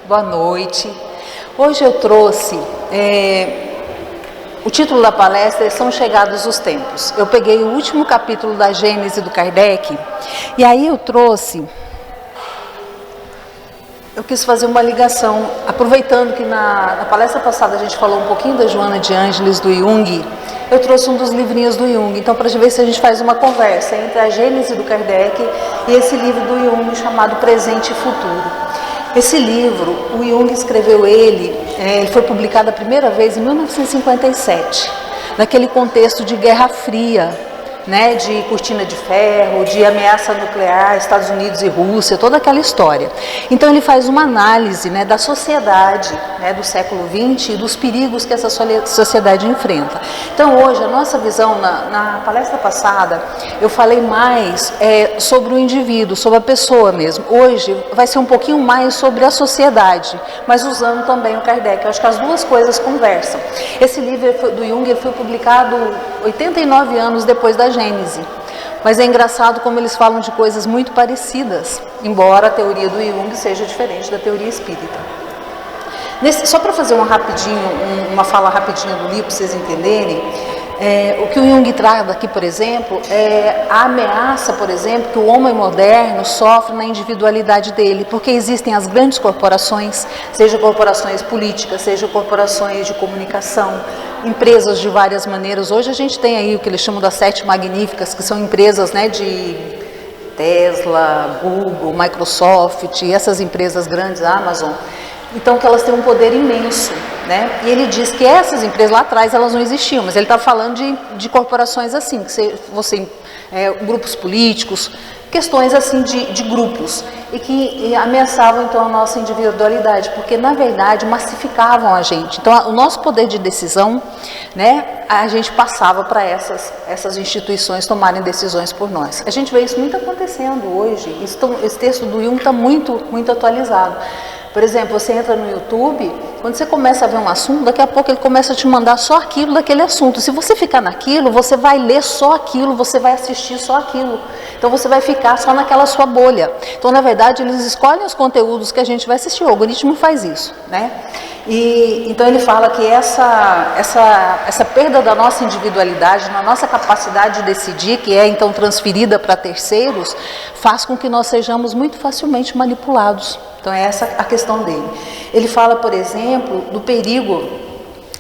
boa noite. Hoje eu trouxe, o título da palestra é São Chegados os Tempos. Eu peguei o último capítulo da Gênese do Kardec, e aí eu quis fazer uma ligação, aproveitando que na palestra passada a gente falou um pouquinho da Joana de Ângeles, do Jung, eu trouxe um dos livrinhos do Jung, então para ver se a gente faz uma conversa entre a Gênese do Kardec e esse livro do Jung chamado Presente e Futuro. Esse livro, o Jung escreveu ele foi publicado a primeira vez em 1957, naquele contexto de Guerra Fria, né, de cortina de ferro, de ameaça nuclear, Estados Unidos e Rússia, toda aquela história. Então ele faz uma análise, né, da sociedade, né, do século XX e dos perigos que essa sociedade enfrenta. Então hoje a nossa visão, na palestra passada, eu falei mais sobre o indivíduo, sobre a pessoa mesmo. Hoje vai ser um pouquinho mais sobre a sociedade, mas usando também o Kardec. Eu acho que as duas coisas conversam. Esse livro do Jung ele foi publicado 89 anos depois da Gênese, mas é engraçado como eles falam de coisas muito parecidas, embora a teoria do Jung seja diferente da teoria espírita. Só para fazer uma fala rapidinha do livro, para vocês entenderem, o que o Jung traz aqui, por exemplo, é a ameaça, por exemplo, que o homem moderno sofre na individualidade dele, porque existem as grandes corporações, seja corporações políticas, seja corporações de comunicação, empresas de várias maneiras. Hoje a gente tem aí o que eles chamam das 7 magníficas, que são empresas, né, de Tesla, Google, Microsoft, essas empresas grandes, Amazon. Então que elas têm um poder imenso, né? E ele diz que essas empresas lá atrás elas não existiam, mas ele está falando de corporações assim, que grupos políticos, questões assim de grupos, e que ameaçavam então a nossa individualidade, porque na verdade massificavam a gente. Então o nosso poder de decisão, né, a gente passava para essas instituições tomarem decisões por nós. A gente vê isso muito acontecendo hoje. Esse texto do Jung está muito, muito atualizado. Por exemplo, você entra no YouTube, quando você começa a ver um assunto, daqui a pouco ele começa a te mandar só aquilo daquele assunto. Se você ficar naquilo, você vai ler só aquilo, você vai assistir só aquilo. Então você vai ficar só naquela sua bolha. Então, na verdade, eles escolhem os conteúdos que a gente vai assistir. O algoritmo faz isso, né? E então ele fala que essa perda da nossa individualidade, na nossa capacidade de decidir, que é então transferida para terceiros, faz com que nós sejamos muito facilmente manipulados. Então é essa a questão dele. Ele fala, por exemplo, do perigo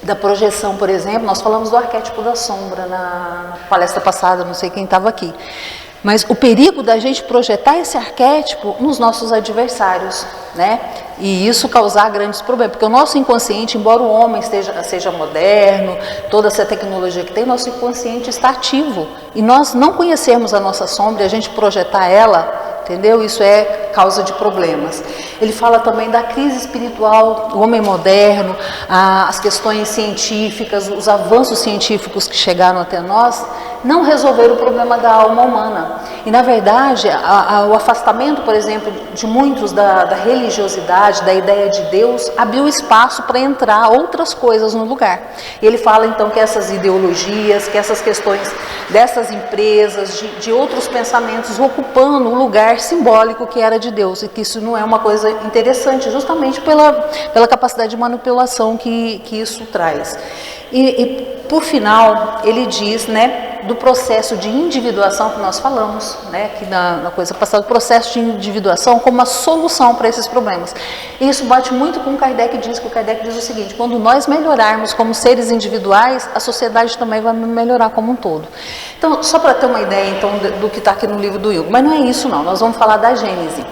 da projeção, por exemplo. Nós falamos do arquétipo da sombra na palestra passada, não sei quem estava aqui. Mas o perigo da gente projetar esse arquétipo nos nossos adversários, né? E isso causar grandes problemas, porque o nosso inconsciente, embora o homem seja moderno, toda essa tecnologia que tem, nosso inconsciente está ativo. E nós não conhecermos a nossa sombra e a gente projetar ela, entendeu? Isso é causa de problemas. Ele fala também da crise espiritual, o homem moderno, as questões científicas, os avanços científicos que chegaram até nós, não resolveram o problema da alma humana. E, na verdade, o afastamento, por exemplo, de muitos da religiosidade, da ideia de Deus, abriu espaço para entrar outras coisas no lugar. E ele fala, então, que essas ideologias, que essas questões dessas empresas, de outros pensamentos ocupando o lugar simbólico que era de Deus, e que isso não é uma coisa interessante, justamente pela capacidade de manipulação que isso traz. E por final, ele diz, né, do processo de individuação que nós falamos, né, que na coisa passada, o processo de individuação como uma solução para esses problemas. E isso bate muito com o Kardec diz, que o Kardec diz o seguinte: quando nós melhorarmos como seres individuais, a sociedade também vai melhorar como um todo. Então, só para ter uma ideia então do que está aqui no livro do Jung, mas não é isso não, nós vamos falar da Gênese.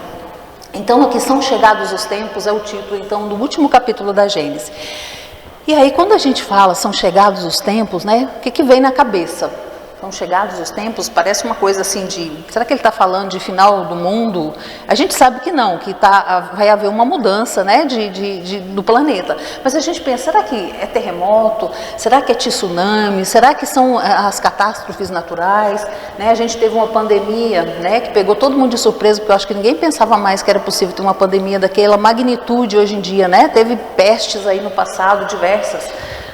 Então, aqui são chegados os tempos, é o título então do último capítulo da Gênese. E aí, quando a gente fala são chegados os tempos, né, o que vem na cabeça? São chegados os tempos, parece uma coisa assim será que ele está falando de final do mundo? A gente sabe que não, que vai haver uma mudança, né, do planeta. Mas a gente pensa, será que é terremoto? Será que é tsunami? Será que são as catástrofes naturais? Né? A gente teve uma pandemia, né, que pegou todo mundo de surpresa, porque eu acho que ninguém pensava mais que era possível ter uma pandemia daquela magnitude hoje em dia, né? Teve pestes aí no passado, diversas.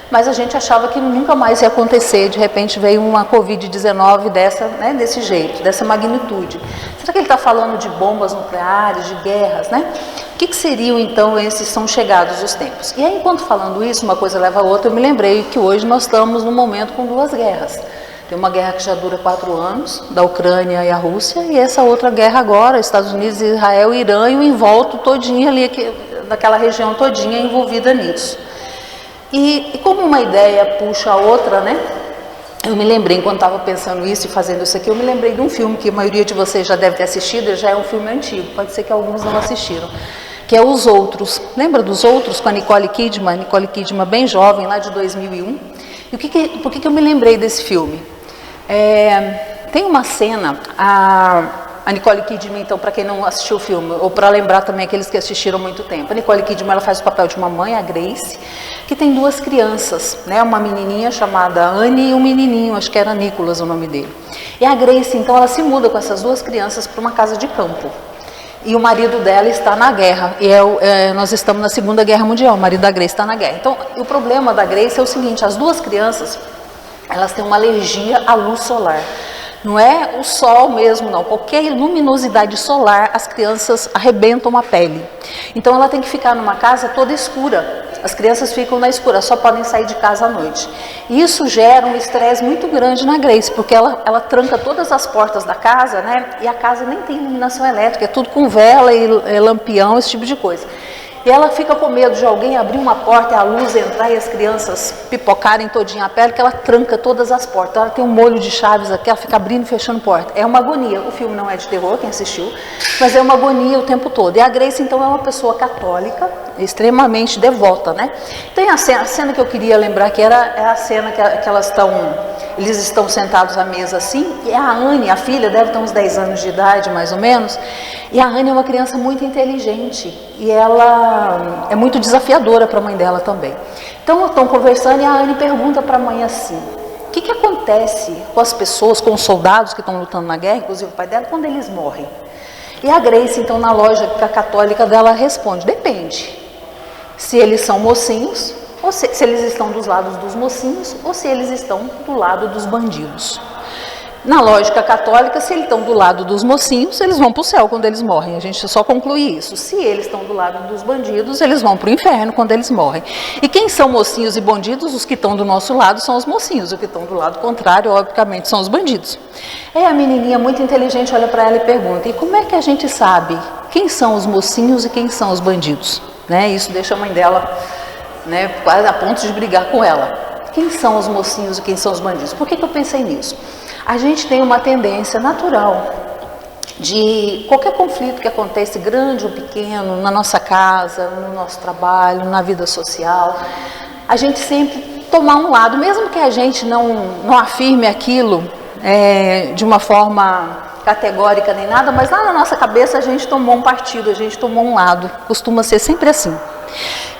Mas a gente achava que nunca mais ia acontecer. De repente veio uma Covid-19 desse jeito, dessa magnitude. Será que ele está falando de bombas nucleares, de guerras, né? O que seriam então esses são chegados os tempos? E aí, enquanto falando isso, uma coisa leva a outra, eu me lembrei que hoje nós estamos num momento com duas guerras. Tem uma guerra que já dura 4 anos, da Ucrânia e a Rússia, e essa outra guerra agora, Estados Unidos, Israel, Irã, e o envolto todinho ali, daquela região todinha envolvida nisso. E como uma ideia puxa a outra, né? Eu me lembrei, enquanto estava pensando isso e fazendo isso aqui, eu me lembrei de um filme que a maioria de vocês já deve ter assistido, já é um filme antigo, pode ser que alguns não assistiram, que é Os Outros. Lembra dos Outros com a Nicole Kidman? Nicole Kidman bem jovem, lá de 2001. E por que eu me lembrei desse filme? Tem uma cena, a Nicole Kidman, então, para quem não assistiu o filme, ou para lembrar também aqueles que assistiram há muito tempo, a Nicole Kidman, ela faz o papel de uma mãe, a Grace, que tem 2 crianças, né? Uma menininha chamada Anne e um menininho, acho que era Nicholas o nome dele. E a Grace, então, ela se muda com essas 2 crianças para uma casa de campo. E o marido dela está na guerra, e nós estamos na Segunda Guerra Mundial, o marido da Grace está na guerra. Então, o problema da Grace é o seguinte, as 2 crianças, elas têm uma alergia à luz solar. Não é o sol mesmo, não. Qualquer luminosidade solar, as crianças arrebentam a pele. Então ela tem que ficar numa casa toda escura. As crianças ficam na escura, só podem sair de casa à noite. E isso gera um estresse muito grande na Grace, porque ela tranca todas as portas da casa, né? E a casa nem tem iluminação elétrica, é tudo com vela e lampião, esse tipo de coisa. E ela fica com medo de alguém abrir uma porta e a luz entrar e as crianças pipocarem todinha a pele, que ela tranca todas as portas. Ela tem um molho de chaves aqui, ela fica abrindo e fechando porta. É uma agonia. O filme não é de terror, quem assistiu, mas é uma agonia o tempo todo. E a Grace, então, é uma pessoa católica, extremamente devota, né? Tem a cena que eu queria lembrar, que é a cena que eles estão sentados à mesa assim, e a Anne, a filha, deve ter uns 10 anos de idade, mais ou menos, e a Anne é uma criança muito inteligente, e ela é muito desafiadora para a mãe dela também. Então, estão conversando e a Anne pergunta para a mãe assim, o que acontece com as pessoas, com os soldados que estão lutando na guerra, inclusive o pai dela, quando eles morrem? E a Grace, então, na lógica católica dela, responde, depende. Se eles são mocinhos, ou se eles estão dos lados dos mocinhos, ou se eles estão do lado dos bandidos. Na lógica católica, se eles estão do lado dos mocinhos, eles vão para o céu quando eles morrem. A gente só conclui isso. Se eles estão do lado dos bandidos, eles vão para o inferno quando eles morrem. E quem são mocinhos e bandidos? Os que estão do nosso lado são os mocinhos. Os que estão do lado contrário, obviamente, são os bandidos. Aí a menininha muito inteligente olha para ela e pergunta, e como é que a gente sabe quem são os mocinhos e quem são os bandidos? Né? Isso deixa a mãe dela, né, quase a ponto de brigar com ela. Quem são os mocinhos e quem são os bandidos? Por que eu pensei nisso? A gente tem uma tendência natural de qualquer conflito que acontece, grande ou pequeno, na nossa casa, no nosso trabalho, na vida social, a gente sempre tomar um lado, mesmo que a gente não afirme aquilo de uma forma categórica nem nada, mas lá na nossa cabeça a gente tomou um partido, a gente tomou um lado, costuma ser sempre assim.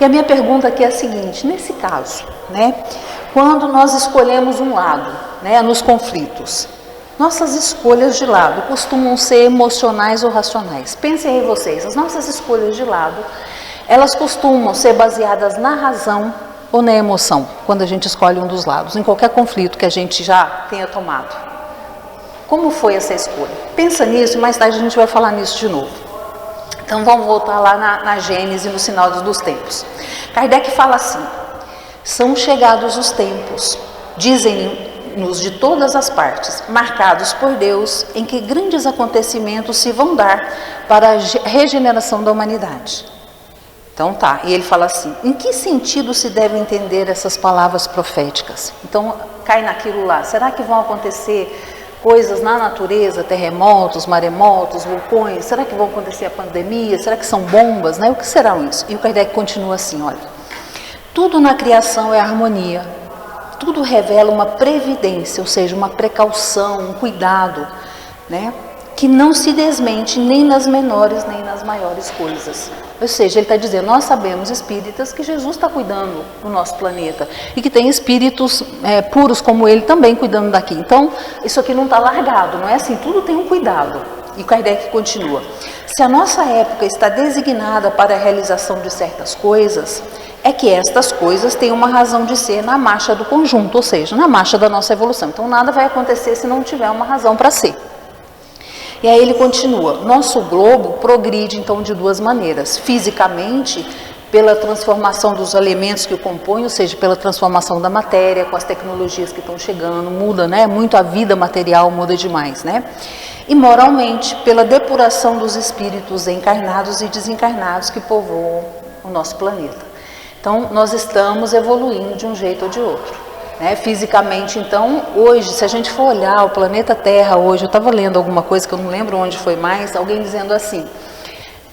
E a minha pergunta aqui é a seguinte, nesse caso, né, quando nós escolhemos um lado, né, nos conflitos, nossas escolhas de lado costumam ser emocionais ou racionais. Pensem aí vocês, as nossas escolhas de lado, elas costumam ser baseadas na razão ou na emoção, quando a gente escolhe um dos lados, em qualquer conflito que a gente já tenha tomado. Como foi essa escolha? Pensa nisso e mais tarde a gente vai falar nisso de novo. Então vamos voltar lá na Gênesis, no sinal dos tempos. Kardec fala assim, são chegados os tempos, dizem-nos de todas as partes, marcados por Deus, em que grandes acontecimentos se vão dar para a regeneração da humanidade. Então tá, e ele fala assim, em que sentido se deve entender essas palavras proféticas? Então cai naquilo lá, será que vão acontecer coisas na natureza, terremotos, maremotos, vulcões, será que vão acontecer a pandemia, será que são bombas, né? O que serão isso? E o Kardec continua assim, olha, tudo na criação é harmonia, tudo revela uma previdência, ou seja, uma precaução, um cuidado, né? Que não se desmente nem nas menores nem nas maiores coisas. Ou seja, ele está dizendo, nós sabemos, espíritas, que Jesus está cuidando do nosso planeta e que tem espíritos puros como ele também cuidando daqui. Então, isso aqui não está largado, não é assim, tudo tem um cuidado. E Kardec continua, se a nossa época está designada para a realização de certas coisas, é que estas coisas têm uma razão de ser na marcha do conjunto, ou seja, na marcha da nossa evolução. Então, nada vai acontecer se não tiver uma razão para ser. E aí ele continua, nosso globo progride então de duas maneiras, fisicamente, pela transformação dos elementos que o compõem, ou seja, pela transformação da matéria, com as tecnologias que estão chegando, muda, né? Muito a vida material muda demais, né? E moralmente, pela depuração dos espíritos encarnados e desencarnados que povoam o nosso planeta. Então, nós estamos evoluindo de um jeito ou de outro, né? Fisicamente, então, hoje, se a gente for olhar o planeta Terra hoje, eu estava lendo alguma coisa que eu não lembro onde foi mais, alguém dizendo assim,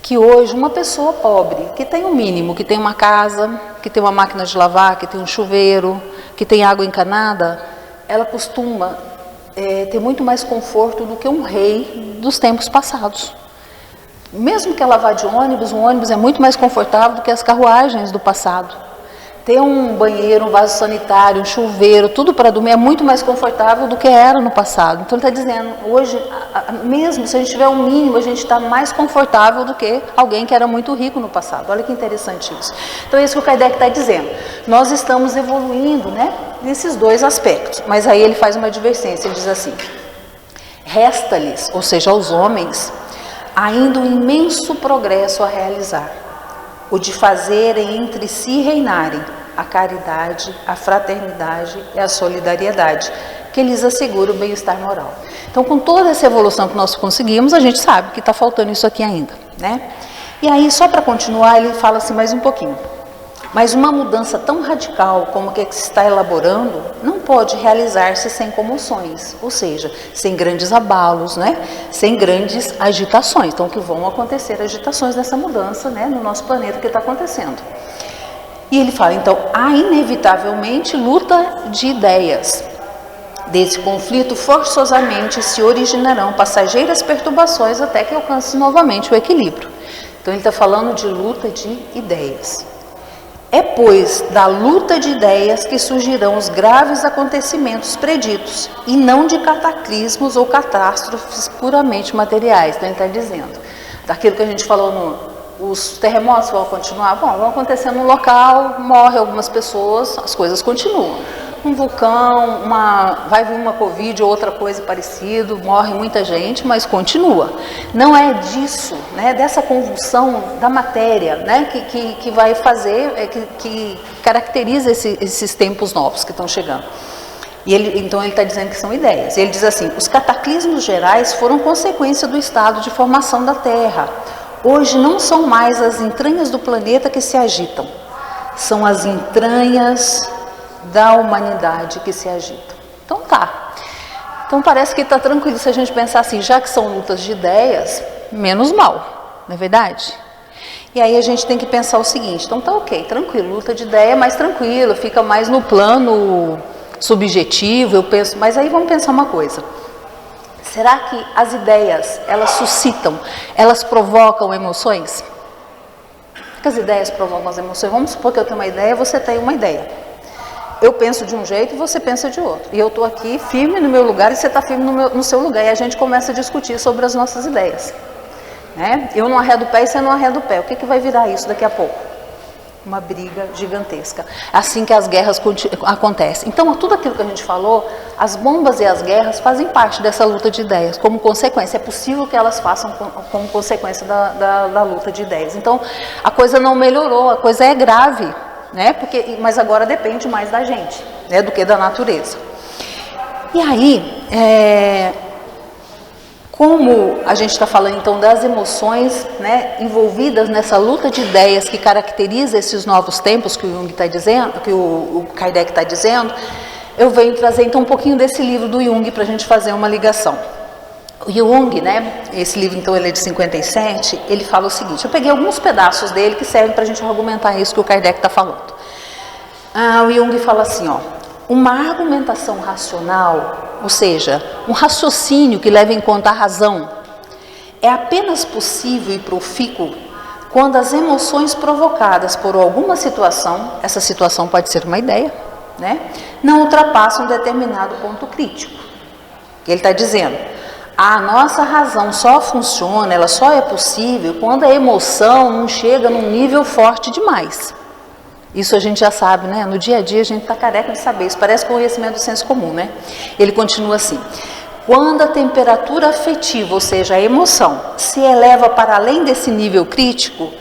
que hoje uma pessoa pobre, que tem o mínimo, que tem uma casa, que tem uma máquina de lavar, que tem um chuveiro, que tem água encanada, ela costuma ter muito mais conforto do que um rei dos tempos passados. Mesmo que ela vá de ônibus, um ônibus é muito mais confortável do que as carruagens do passado. Ter um banheiro, um vaso sanitário, um chuveiro, tudo para dormir é muito mais confortável do que era no passado. Então ele está dizendo, hoje, mesmo se a gente tiver um mínimo, a gente está mais confortável do que alguém que era muito rico no passado. Olha que interessante isso. Então é isso que o Kardec está dizendo. Nós estamos evoluindo, né, nesses dois aspectos. Mas aí ele faz uma advertência, ele diz assim, resta-lhes, ou seja, aos homens, ainda um imenso progresso a realizar. O de fazerem entre si reinarem a caridade, a fraternidade e a solidariedade, que lhes assegura o bem-estar moral. Então, com toda essa evolução que nós conseguimos, a gente sabe que está faltando isso aqui ainda, né? E aí, só para continuar, ele fala assim mais um pouquinho. Mas uma mudança tão radical como a que se está elaborando não pode realizar-se sem comoções, ou seja, sem grandes abalos, né? Sem grandes agitações. Então, que vão acontecer agitações dessa mudança, né, no nosso planeta que está acontecendo. E ele fala, então, há inevitavelmente luta de ideias. Desse conflito, forçosamente se originarão passageiras perturbações até que alcance novamente o equilíbrio. Então, ele está falando de luta de ideias. É, pois, da luta de ideias que surgirão os graves acontecimentos preditos, e não de cataclismos ou catástrofes puramente materiais. Então ele está dizendo, daquilo que a gente falou, os terremotos vão continuar? Bom, vão acontecer no local, morrem algumas pessoas, as coisas continuam. Um vulcão, vai vir uma Covid ou outra coisa parecida, morre muita gente, mas continua. Não é disso, né, dessa convulsão da matéria, né, que vai fazer, que caracteriza esses tempos novos que estão chegando. E então ele está dizendo que são ideias. Ele diz assim, os cataclismos gerais foram consequência do estado de formação da Terra. Hoje não são mais as entranhas do planeta que se agitam, são as entranhas da humanidade que se agita. Então tá. Então parece que está tranquilo se a gente pensar assim, já que são lutas de ideias, menos mal, não é verdade? E aí a gente tem que pensar o seguinte, então tá ok, tranquilo, luta de ideia é mais tranquilo, fica mais no plano subjetivo, eu penso, mas aí vamos pensar uma coisa. Será que as ideias, elas suscitam, elas provocam emoções? Que as ideias provocam as emoções? Vamos supor que eu tenho uma ideia, você tem uma ideia. Eu penso de um jeito e você pensa de outro. E eu estou aqui firme no meu lugar e você está firme no seu lugar. E a gente começa a discutir sobre as nossas ideias, né? Eu não arredo o pé e você não arreda o pé. O que vai virar isso daqui a pouco? Uma briga gigantesca. Assim que as guerras acontecem. Então, tudo aquilo que a gente falou, as bombas e as guerras fazem parte dessa luta de ideias, como consequência. É possível que elas façam como consequência da luta de ideias. Então, a coisa não melhorou, a coisa é grave, né? Mas agora depende mais da gente, né, do que da natureza. E aí, como a gente está falando então das emoções, né, envolvidas nessa luta de ideias que caracteriza esses novos tempos que o Jung está dizendo, que o Kardec está dizendo, eu venho trazer então um pouquinho desse livro do Jung para a gente fazer uma ligação. O Jung, né, esse livro então ele é de 57, ele fala o seguinte, eu peguei alguns pedaços dele que servem para a gente argumentar isso que o Kardec está falando. O Jung fala assim, ó, uma argumentação racional, ou seja, um raciocínio que leva em conta a razão, é apenas possível e profícuo quando as emoções provocadas por alguma situação, essa situação pode ser uma ideia, né, não ultrapassam um determinado ponto crítico. Ele está dizendo, a nossa razão só funciona, ela só é possível quando a emoção não chega num nível forte demais. Isso a gente já sabe, né? No dia a dia a gente está careca de saber, isso parece conhecimento do senso comum, né? Ele continua assim, Quando a temperatura afetiva, ou seja, a emoção, se eleva para além desse nível crítico,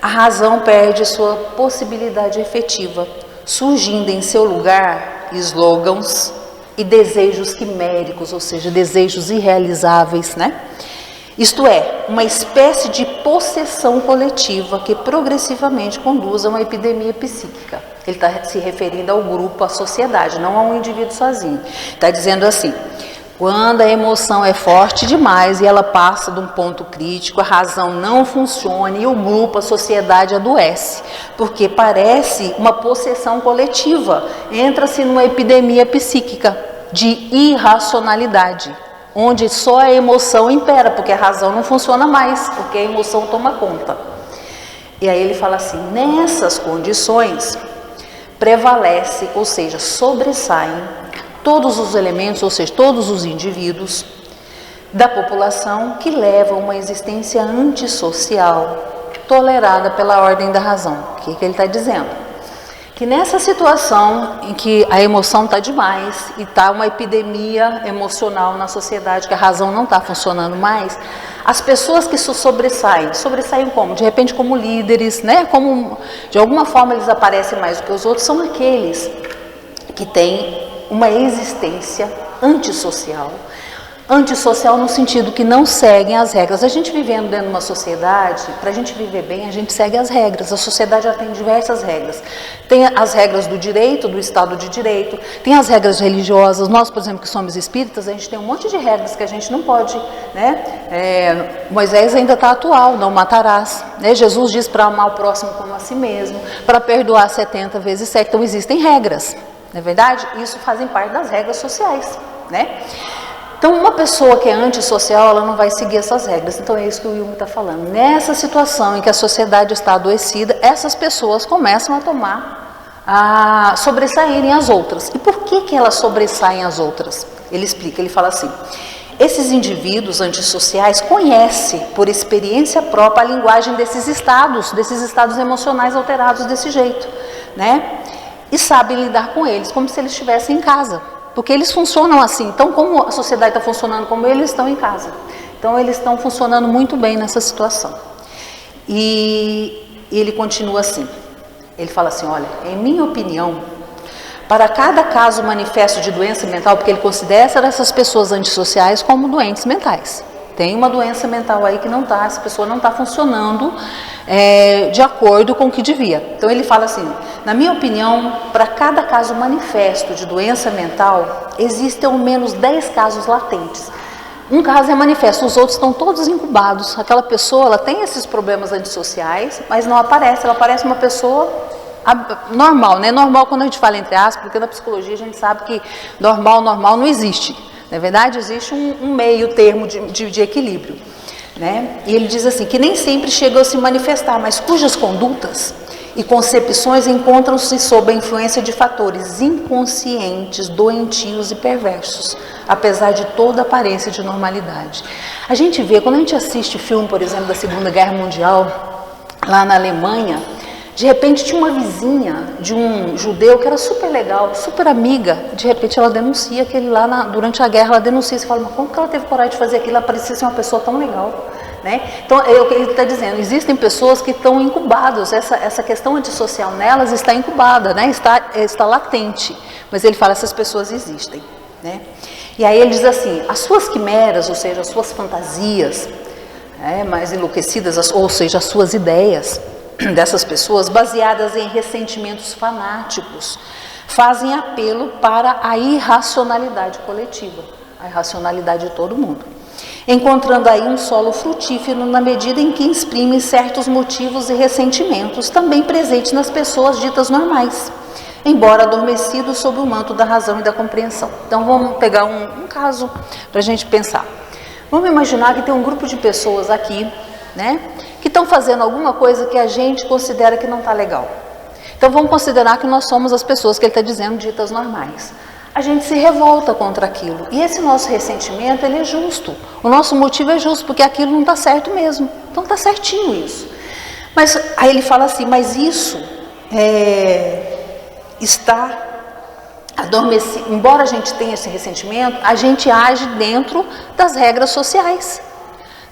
a razão perde sua possibilidade efetiva, surgindo em seu lugar slogans e desejos quiméricos, ou seja, desejos irrealizáveis, né? Isto é, uma espécie de possessão coletiva que progressivamente conduz a uma epidemia psíquica. Ele está se referindo ao grupo, à sociedade, não a um indivíduo sozinho. Está dizendo assim: quando a emoção é forte demais e ela passa de um ponto crítico, a razão não funciona e o grupo, a sociedade adoece, porque parece uma possessão coletiva, entra-se numa epidemia psíquica de irracionalidade, onde só a emoção impera, porque a razão não funciona mais, porque a emoção toma conta. E aí ele fala assim: nessas condições prevalece, ou seja, sobressaem todos os elementos, ou seja, todos os indivíduos da população que levam uma existência antissocial, tolerada pela ordem da razão. O que ele está dizendo? Que nessa situação em que a emoção está demais e está uma epidemia emocional na sociedade, que a razão não está funcionando mais, as pessoas que sobressaem como? De repente como líderes, né? Como de alguma forma eles aparecem mais do que os outros, são aqueles que têm uma existência antissocial. Antissocial no sentido que não seguem as regras. A gente vivendo dentro de uma sociedade, para a gente viver bem, a gente segue as regras. A sociedade já tem diversas regras. Tem as regras do direito, do Estado de Direito, tem as regras religiosas. Nós, por exemplo, que somos espíritas, a gente tem um monte de regras que a gente não pode, né? Moisés ainda está atual, não matarás, né? Jesus diz para amar o próximo como a si mesmo, para perdoar 70 vezes 7. Então existem regras, não é verdade? Isso fazem parte das regras sociais, né? Então, uma pessoa que é antissocial, ela não vai seguir essas regras. Então, é isso que o Jung está falando. Nessa situação em que a sociedade está adoecida, essas pessoas começam a sobressaírem as outras. E por que elas sobressaem as outras? Ele explica, ele fala assim: esses indivíduos antissociais conhecem, por experiência própria, a linguagem desses estados emocionais alterados desse jeito, né? E sabem lidar com eles como se eles estivessem em casa. Porque eles funcionam assim. Então, como a sociedade está funcionando como eles estão em casa. Então, eles estão funcionando muito bem nessa situação. E ele continua assim. Ele fala assim: olha, em minha opinião, para cada caso manifesto de doença mental, porque ele considera essas pessoas antissociais como doentes mentais. Tem uma doença mental aí que não está, essa pessoa não está funcionando de acordo com o que devia. Então ele fala assim: na minha opinião, para cada caso manifesto de doença mental, existem ao menos 10 casos latentes. Um caso é manifesto, os outros estão todos incubados. Aquela pessoa, ela tem esses problemas antissociais, mas não aparece, ela parece uma pessoa normal, né? Normal quando a gente fala entre aspas, porque na psicologia a gente sabe que normal não existe. Na verdade, existe um meio termo de equilíbrio, né? E ele diz assim, que nem sempre chegam a se manifestar, mas cujas condutas e concepções encontram-se sob a influência de fatores inconscientes, doentios e perversos, apesar de toda aparência de normalidade. A gente vê, quando a gente assiste filme, por exemplo, da Segunda Guerra Mundial, lá na Alemanha, de repente tinha uma vizinha de um judeu que era super legal, super amiga, de repente ela denuncia aquele lá, durante a guerra ela denuncia, você fala, mas como que ela teve coragem de fazer aquilo? Ela parecia ser uma pessoa tão legal, né? Então é o que ele está dizendo, existem pessoas que estão incubadas, essa questão antissocial nelas está incubada, né? Está latente, mas ele fala, essas pessoas existem, né? E aí ele diz assim, as suas quimeras, ou seja, as suas fantasias, mais enlouquecidas, ou seja, as suas ideias dessas pessoas, baseadas em ressentimentos fanáticos, fazem apelo para a irracionalidade coletiva, a irracionalidade de todo mundo, encontrando aí um solo frutífero na medida em que exprimem certos motivos e ressentimentos também presentes nas pessoas ditas normais, embora adormecidos sob o manto da razão e da compreensão. Então vamos pegar um caso para a gente pensar. Vamos imaginar que tem um grupo de pessoas aqui, né, que estão fazendo alguma coisa que a gente considera que não está legal. Então vamos considerar que nós somos as pessoas que ele está dizendo ditas normais. A gente se revolta contra aquilo. E esse nosso ressentimento, ele é justo. O nosso motivo é justo, porque aquilo não está certo mesmo. Então está certinho isso. Mas aí ele fala assim, mas isso está embora a gente tenha esse ressentimento, a gente age dentro das regras sociais.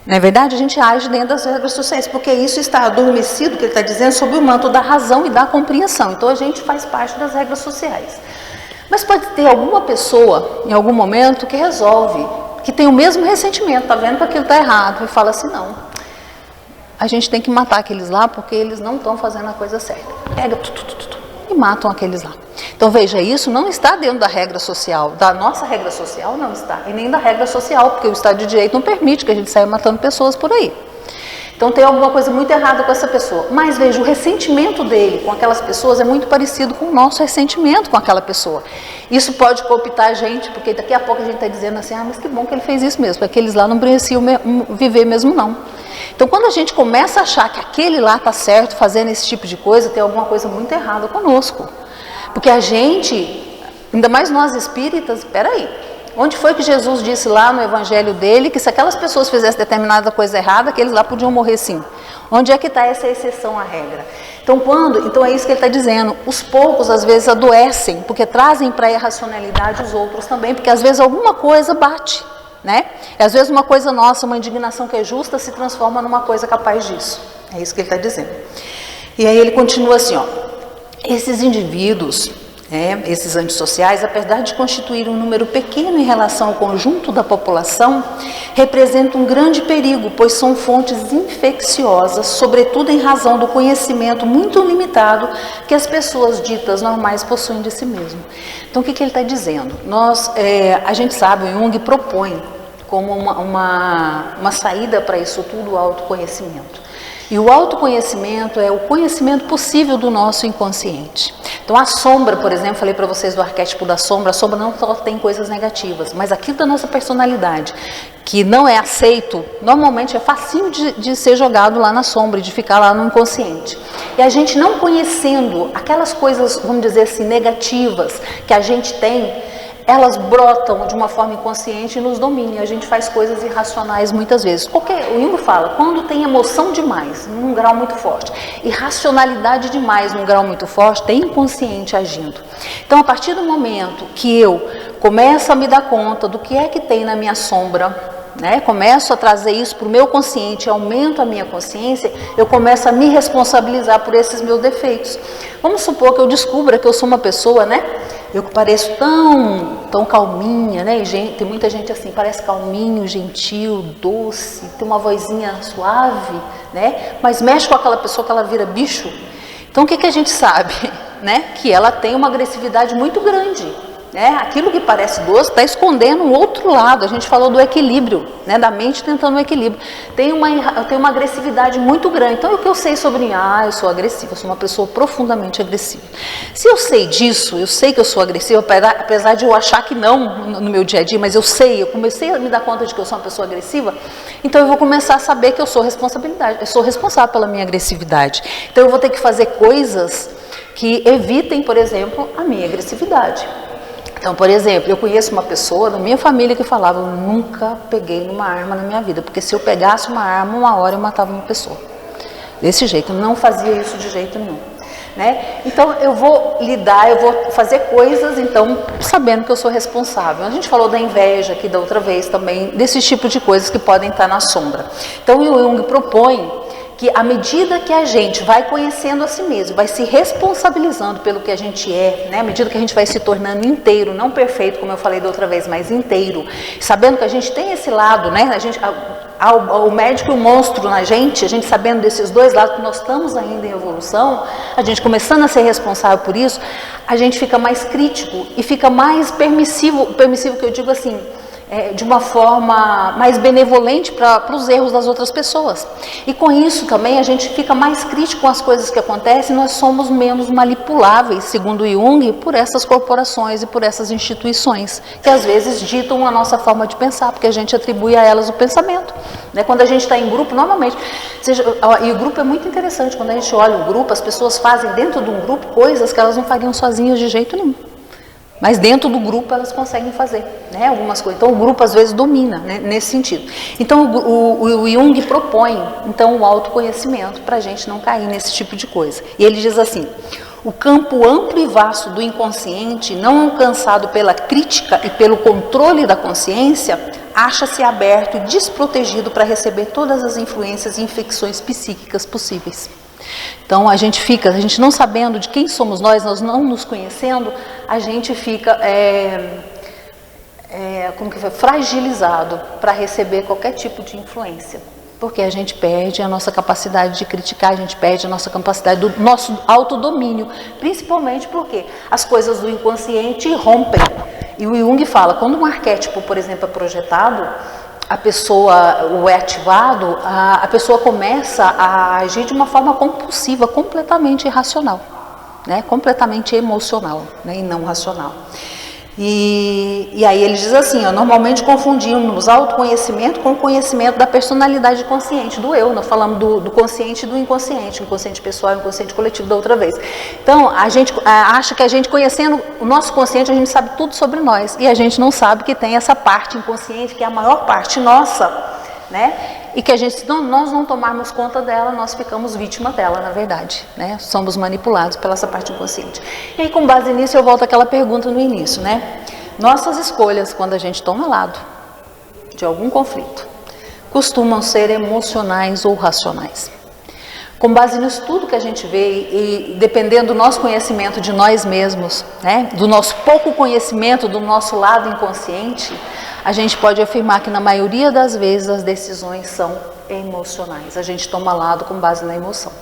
Não é verdade? A gente age dentro das regras sociais, porque isso está adormecido, que ele está dizendo, sob o manto da razão e da compreensão. Então a gente faz parte das regras sociais. Mas pode ter alguma pessoa, em algum momento, que resolve, que tem o mesmo ressentimento, está vendo que aquilo está errado, e fala assim, não, a gente tem que matar aqueles lá, porque eles não estão fazendo a coisa certa. Pega e matam aqueles lá. Então veja, isso não está dentro da regra social, da nossa regra social não está, e nem da regra social, porque o Estado de Direito não permite que a gente saia matando pessoas por aí. Então tem alguma coisa muito errada com essa pessoa. Mas veja, o ressentimento dele com aquelas pessoas é muito parecido com o nosso ressentimento com aquela pessoa. Isso pode cooptar a gente, porque daqui a pouco a gente está dizendo assim, mas que bom que ele fez isso mesmo, porque aqueles lá não mereciam viver mesmo não. Então quando a gente começa a achar que aquele lá está certo, fazendo esse tipo de coisa, tem alguma coisa muito errada conosco. Porque a gente, ainda mais nós espíritas, espera aí, onde foi que Jesus disse lá no evangelho dele que se aquelas pessoas fizessem determinada coisa errada, aqueles lá podiam morrer sim? Onde é que está essa exceção à regra? Então é isso que ele está dizendo, os poucos às vezes adoecem, porque trazem para a irracionalidade os outros também, porque às vezes alguma coisa bate, né? E às vezes uma coisa nossa, uma indignação que é justa, se transforma numa coisa capaz disso. É isso que ele está dizendo. E aí ele continua assim, ó. Esses indivíduos, esses antissociais, apesar de constituir um número pequeno em relação ao conjunto da população, representam um grande perigo, pois são fontes infecciosas, sobretudo em razão do conhecimento muito limitado que as pessoas ditas normais possuem de si mesmo. Então o que ele está dizendo? A gente sabe, o Jung propõe como uma saída para isso tudo o autoconhecimento. E o autoconhecimento é o conhecimento possível do nosso inconsciente. Então a sombra, por exemplo, falei para vocês do arquétipo da sombra, a sombra não só tem coisas negativas, mas aquilo da nossa personalidade, que não é aceito, normalmente é facinho de ser jogado lá na sombra, de ficar lá no inconsciente. E a gente não conhecendo aquelas coisas, vamos dizer assim, negativas que a gente tem, elas brotam de uma forma inconsciente e nos dominam. A gente faz coisas irracionais muitas vezes. O Jung fala, quando tem emoção demais, num grau muito forte, e racionalidade demais, num grau muito forte, tem inconsciente agindo. Então, a partir do momento que eu começo a me dar conta do que é que tem na minha sombra, começo a trazer isso para o meu consciente, aumento a minha consciência, eu começo a me responsabilizar por esses meus defeitos. Vamos supor que eu descubra que eu sou uma pessoa, eu que pareço tão calminha, e tem muita gente assim, parece calminho, gentil, doce, tem uma vozinha suave, mas mexe com aquela pessoa que ela vira bicho. Então o que a gente sabe? Que ela tem uma agressividade muito grande. Aquilo que parece doce está escondendo um outro lado. A gente falou do equilíbrio, da mente tentando o equilíbrio. Tem uma agressividade muito grande. Então, o que eu sei sobre mim? Eu sou agressiva, eu sou uma pessoa profundamente agressiva. Se eu sei disso, eu sei que eu sou agressiva, apesar de eu achar que não no meu dia a dia, mas eu comecei a me dar conta de que eu sou uma pessoa agressiva, então eu vou começar a saber que eu sou responsável pela minha agressividade. Então, eu vou ter que fazer coisas que evitem, por exemplo, a minha agressividade. Então, por exemplo, eu conheço uma pessoa da minha família que falava, eu nunca peguei numa arma na minha vida, porque se eu pegasse uma arma, uma hora eu matava uma pessoa. Desse jeito, eu não fazia isso de jeito nenhum. Então, eu vou fazer coisas, então, sabendo que eu sou responsável. A gente falou da inveja aqui da outra vez também, desse tipo de coisas que podem estar na sombra. Então, o Jung propõe que à medida que a gente vai conhecendo a si mesmo, vai se responsabilizando pelo que a gente é, à medida que a gente vai se tornando inteiro, não perfeito, como eu falei da outra vez, mas inteiro, sabendo que a gente tem esse lado, o médico e o monstro na gente, a gente sabendo desses dois lados, que nós estamos ainda em evolução, a gente começando a ser responsável por isso, a gente fica mais crítico e fica mais permissivo que eu digo assim, de uma forma mais benevolente para os erros das outras pessoas. E com isso também a gente fica mais crítico com as coisas que acontecem, nós somos menos manipuláveis, segundo Jung, por essas corporações e por essas instituições, que às vezes ditam a nossa forma de pensar, porque a gente atribui a elas o pensamento. Quando a gente está em grupo, normalmente, e o grupo é muito interessante, quando a gente olha o grupo, as pessoas fazem dentro de um grupo coisas que elas não fariam sozinhas de jeito nenhum. Mas dentro do grupo elas conseguem fazer, algumas coisas. Então o grupo às vezes domina, nesse sentido. Então o Jung propõe, então, o autoconhecimento para a gente não cair nesse tipo de coisa. E ele diz assim, O campo amplo e vasto do inconsciente, não alcançado pela crítica e pelo controle da consciência, acha-se aberto e desprotegido para receber todas as influências e infecções psíquicas possíveis. Então a gente não sabendo de quem somos nós não nos conhecendo, a gente fica fragilizado para receber qualquer tipo de influência. Porque a gente perde a nossa capacidade de criticar, a gente perde a nossa capacidade do nosso autodomínio, principalmente porque as coisas do inconsciente rompem. E o Jung fala, quando um arquétipo, por exemplo, é projetado, ou é ativado, a pessoa começa a agir de uma forma compulsiva, completamente irracional, né? Completamente emocional, né? E não racional. E aí ele diz assim, normalmente confundimos autoconhecimento com o conhecimento da personalidade consciente, do eu. Nós falamos do consciente e do inconsciente, o inconsciente pessoal e o inconsciente coletivo da outra vez. Então, a gente acha que a gente conhecendo o nosso consciente, a gente sabe tudo sobre nós. E a gente não sabe que tem essa parte inconsciente, que é a maior parte nossa, né? E que se nós não tomarmos conta dela, nós ficamos vítima dela, na verdade, né? Somos manipulados pela essa parte inconsciente. E aí, com base nisso, eu volto àquela pergunta no início, né? Nossas escolhas, quando a gente toma lado de algum conflito, costumam ser emocionais ou racionais. Com base nisso tudo que a gente vê e dependendo do nosso conhecimento de nós mesmos, né? Do nosso pouco conhecimento do nosso lado inconsciente, a gente pode afirmar que na maioria das vezes as decisões são emocionais. A gente toma lado com base na emoção.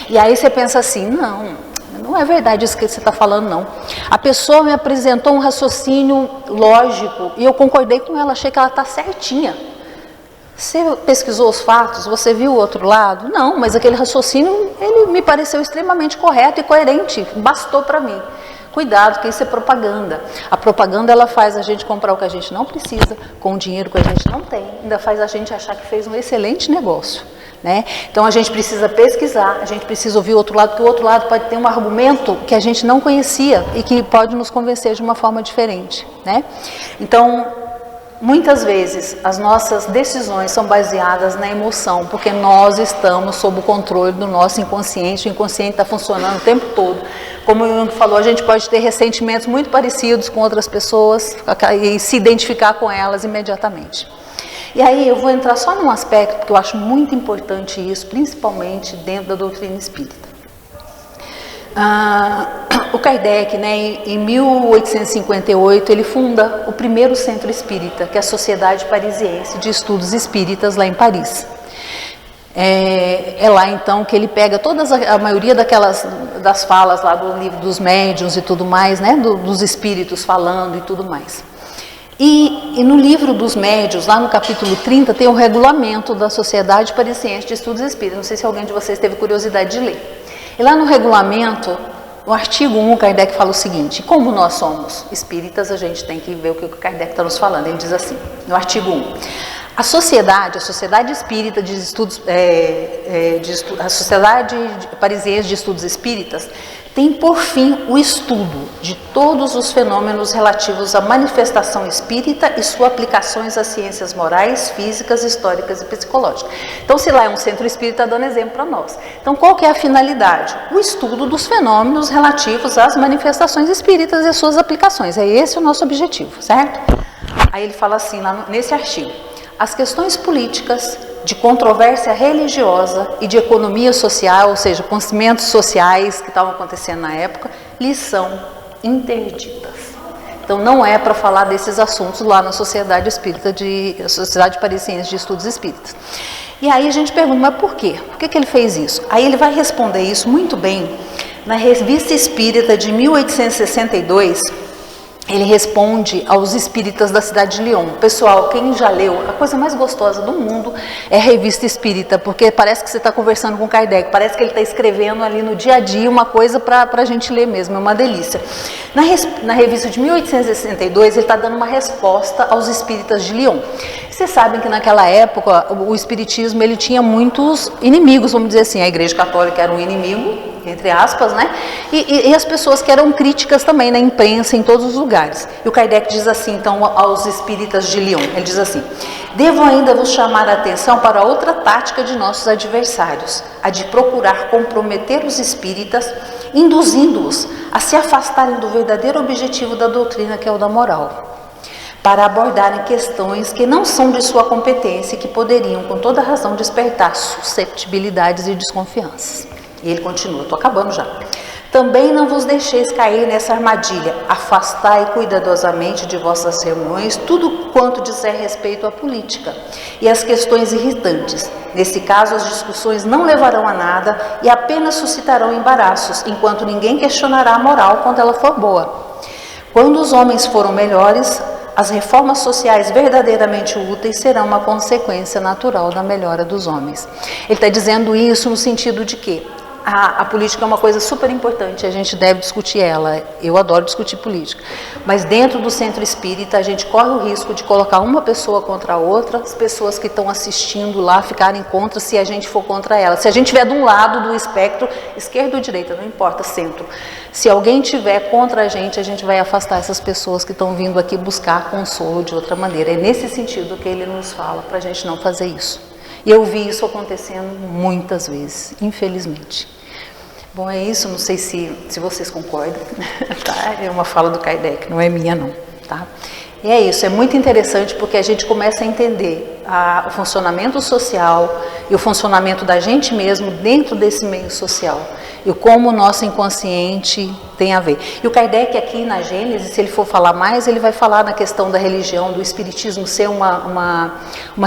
E aí você pensa assim, não é verdade isso que você está falando, não. A pessoa me apresentou um raciocínio lógico e eu concordei com ela, achei que ela está certinha. Você pesquisou os fatos? Você viu o outro lado? Não, mas aquele raciocínio, ele me pareceu extremamente correto e coerente, bastou para mim. Cuidado, que isso é propaganda. A propaganda, ela faz a gente comprar o que a gente não precisa, com o dinheiro que a gente não tem, ainda faz a gente achar que fez um excelente negócio, né? Então a gente precisa pesquisar, a gente precisa ouvir o outro lado, porque o outro lado pode ter um argumento que a gente não conhecia e que pode nos convencer de uma forma diferente, né? Então, muitas vezes as nossas decisões são baseadas na emoção, porque nós estamos sob o controle do nosso inconsciente, o inconsciente está funcionando o tempo todo. Como o Jung falou, a gente pode ter ressentimentos muito parecidos com outras pessoas e se identificar com elas imediatamente. E aí eu vou entrar só num aspecto, porque eu acho muito importante isso, principalmente dentro da doutrina espírita. O Kardec, né, em 1858, ele funda o primeiro centro espírita, que é a Sociedade Parisiense de Estudos Espíritas, lá em Paris. É lá então que ele pega a maioria das falas lá do livro dos médiuns e tudo mais, né, dos espíritos falando e tudo mais. E no livro dos médiuns, lá no capítulo 30, tem o regulamento da Sociedade Parisiense de Estudos Espíritas. Não sei se alguém de vocês teve curiosidade de ler. E lá no regulamento, no artigo 1, Kardec fala o seguinte: como nós somos espíritas, a gente tem que ver o que o Kardec está nos falando. Ele diz assim, no artigo 1, a Sociedade Espírita de Estudos, a Sociedade Parisiense de Estudos Espíritas tem por fim o estudo de todos os fenômenos relativos à manifestação espírita e suas aplicações às ciências morais, físicas, históricas e psicológicas. Então, se lá é um centro espírita, dando exemplo para nós. Então, qual que é a finalidade? O estudo dos fenômenos relativos às manifestações espíritas e suas aplicações. É esse o nosso objetivo, certo? Aí ele fala assim, lá nesse artigo: as questões políticas, de controvérsia religiosa e de economia social, ou seja, acontecimentos sociais que estavam acontecendo na época, lhes são interditas. Então não é para falar desses assuntos lá na Sociedade Parisiense de Estudos Espíritas. E aí a gente pergunta, mas por quê? Por que ele fez isso? Aí ele vai responder isso muito bem na Revista Espírita de 1862. Ele responde aos espíritas da cidade de Lyon. Pessoal, quem já leu, a coisa mais gostosa do mundo é a Revista Espírita, porque parece que você está conversando com Kardec, parece que ele está escrevendo ali no dia a dia uma coisa para a gente ler mesmo, é uma delícia. Na revista de 1862, ele está dando uma resposta aos espíritas de Lyon. Vocês sabem que naquela época o espiritismo ele tinha muitos inimigos, vamos dizer assim, a Igreja Católica era um inimigo, entre aspas, né? E as pessoas que eram críticas também na imprensa, em todos os lugares. E o Kardec diz assim, então, aos espíritas de Lyon, ele diz assim: devo ainda vos chamar a atenção para outra tática de nossos adversários, a de procurar comprometer os espíritas induzindo-os a se afastarem do verdadeiro objetivo da doutrina, que é o da moral, para abordarem questões que não são de sua competência e que poderiam, com toda razão, despertar susceptibilidades e desconfianças. E ele continua, estou acabando já. Também não vos deixeis cair nessa armadilha. Afastai cuidadosamente de vossas reuniões tudo quanto disser respeito à política e às questões irritantes. Nesse caso, as discussões não levarão a nada e apenas suscitarão embaraços, enquanto ninguém questionará a moral quando ela for boa. Quando os homens foram melhores, as reformas sociais verdadeiramente úteis serão uma consequência natural da melhora dos homens. Ele está dizendo isso no sentido de que a política é uma coisa super importante, a gente deve discutir ela. Eu adoro discutir política, mas dentro do centro espírita a gente corre o risco de colocar uma pessoa contra a outra, as pessoas que estão assistindo lá ficarem contra se a gente for contra ela. Se a gente estiver de um lado do espectro, esquerda ou direita, não importa, centro. Se alguém estiver contra a gente vai afastar essas pessoas que estão vindo aqui buscar consolo de outra maneira. É nesse sentido que ele nos fala, para a gente não fazer isso. E eu vi isso acontecendo muitas vezes, infelizmente. Bom, é isso, não sei se vocês concordam, tá? É uma fala do Kardec, não é minha não, tá? E é isso, é muito interessante porque a gente começa a entender o funcionamento social e o funcionamento da gente mesmo dentro desse meio social. E como o nosso inconsciente tem a ver. E o Kardec aqui na Gênesis, se ele for falar mais, ele vai falar na questão da religião, do espiritismo ser uma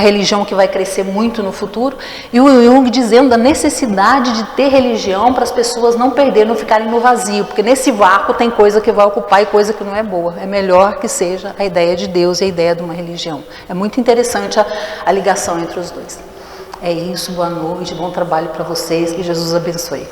religião que vai crescer muito no futuro. E o Jung dizendo da necessidade de ter religião para as pessoas não perderem, não ficarem no vazio. Porque nesse vácuo tem coisa que vai ocupar e coisa que não é boa. É melhor que seja a ideia de Deus e a ideia de uma religião. É muito interessante a ligação entre os dois. É isso, boa noite, bom trabalho para vocês, que Jesus abençoe.